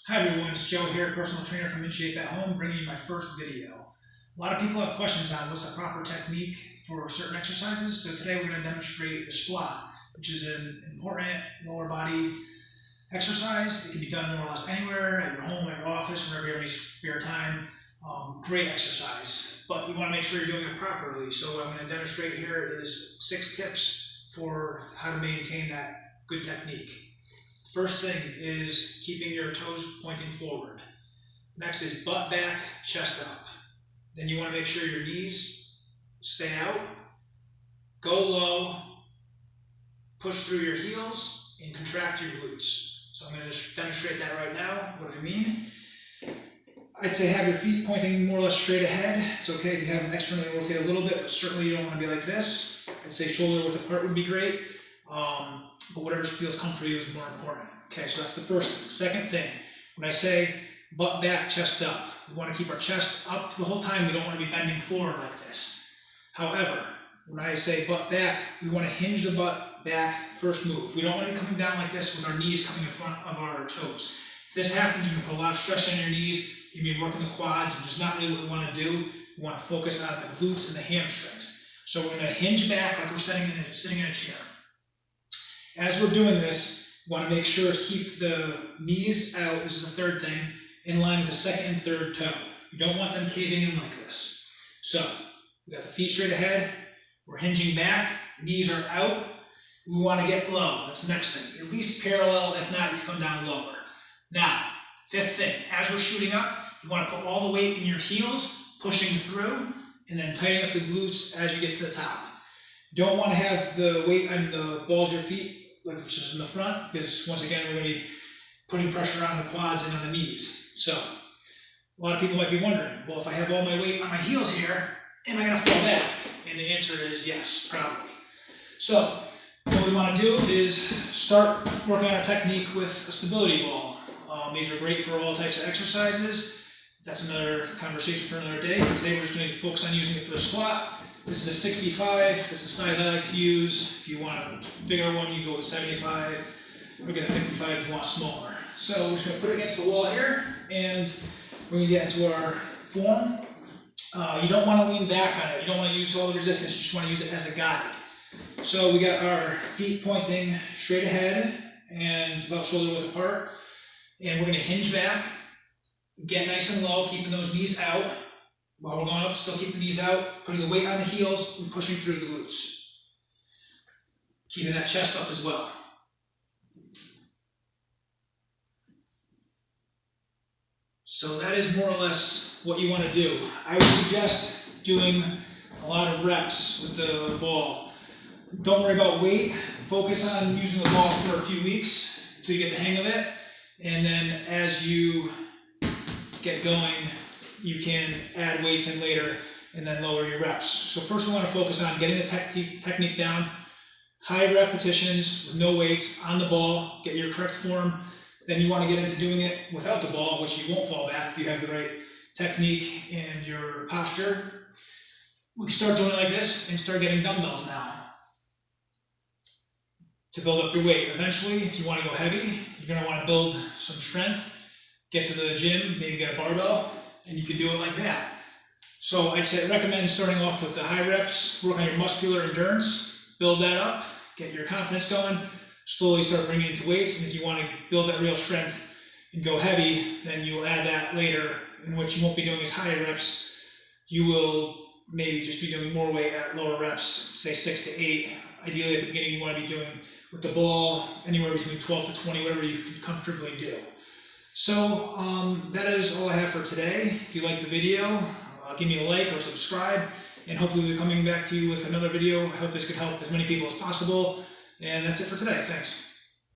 Hi everyone, it's Joe here, personal trainer from InShape at Home, bringing you my first video. A lot of people have questions on what's the proper technique for certain exercises, so today we're going to demonstrate the squat, which is an important lower body exercise. It can be done more or less anywhere, at your home, at your office, whenever you have any spare time. Great exercise, but you want to make sure you're doing it properly. So what I'm going to demonstrate here is 6 tips for how to maintain that good technique. First thing is keeping your toes pointing forward. Next is butt back, chest up. Then you want to make sure your knees stay out. Go low, push through your heels, and contract your glutes. So I'm going to demonstrate that right now, what I mean. I'd say have your feet pointing more or less straight ahead. It's okay if you have them externally rotate a little bit, but certainly you don't want to be like this. I'd say shoulder width apart would be great. But whatever feels comfortable is more important. Okay, so that's the first thing. Second thing, when I say butt back, chest up, we want to keep our chest up the whole time. We don't want to be bending forward like this. However, when I say butt back, we want to hinge the butt back first move. We don't want to be coming down like this with our knees coming in front of our toes. If this happens, you can put a lot of stress on your knees. You're going to be working the quads, which is not really what we want to do. We want to focus on the glutes and the hamstrings. So we're going to hinge back like we're sitting in a chair. As we're doing this, we want to make sure to keep the knees out, this is the third thing, in line with the second and third toe. You don't want them caving in like this. So, we got the feet straight ahead, we're hinging back, knees are out, we want to get low, that's the next thing. At least parallel, if not, you come down lower. Now, fifth thing, as we're shooting up, you want to put all the weight in your heels, pushing through, and then tighten up the glutes as you get to the top. You don't want to have the weight on the balls of your feet, like which is in the front, because once again we're going to be putting pressure on the quads and on the knees. So a lot of people might be wondering, well, if I have all my weight on my heels here, am I going to fall back? And the answer is yes, probably. So what we want to do is start working on our technique with a stability ball. These are great for all types of exercises. That's another conversation for another day. For today we're just going to focus on using it for the squat. This is a 65, that's the size I like to use. If you want a bigger one, you go with a 75. We're going to 55 if you want smaller. So we're just going to put it against the wall here, and we're going to get into our form. You don't want to lean back on it. You don't want to use all the resistance. You just want to use it as a guide. So we got our feet pointing straight ahead and about shoulder width apart. And we're going to hinge back, get nice and low, keeping those knees out. While we're going up, still keep the knees out, putting the weight on the heels and pushing through the glutes. Keeping that chest up as well. So that is more or less what you want to do. I would suggest doing a lot of reps with the ball. Don't worry about weight. Focus on using the ball for a few weeks until you get the hang of it. And then as you get going, you can add weights in later and then lower your reps. So first we want to focus on getting the technique down, high repetitions with no weights on the ball, get your correct form. Then you want to get into doing it without the ball, which you won't fall back if you have the right technique and your posture. We can start doing it like this and start getting dumbbells now to build up your weight. Eventually, if you want to go heavy, you're going to want to build some strength, get to the gym, maybe get a barbell, and you can do it like that. So I'd recommend starting off with the high reps, work on your muscular endurance, build that up, get your confidence going, slowly start bringing it to weights, and if you want to build that real strength and go heavy, then you'll add that later, and what you won't be doing is high reps. You will maybe just be doing more weight at lower reps, say 6 to 8. Ideally at the beginning you want to be doing with the ball anywhere between 12 to 20, whatever you can comfortably do. So that is all I have for today. If you like the video, give me a like or subscribe, and hopefully we'll be coming back to you with another video. I hope this could help as many people as possible. And that's it for today. Thanks.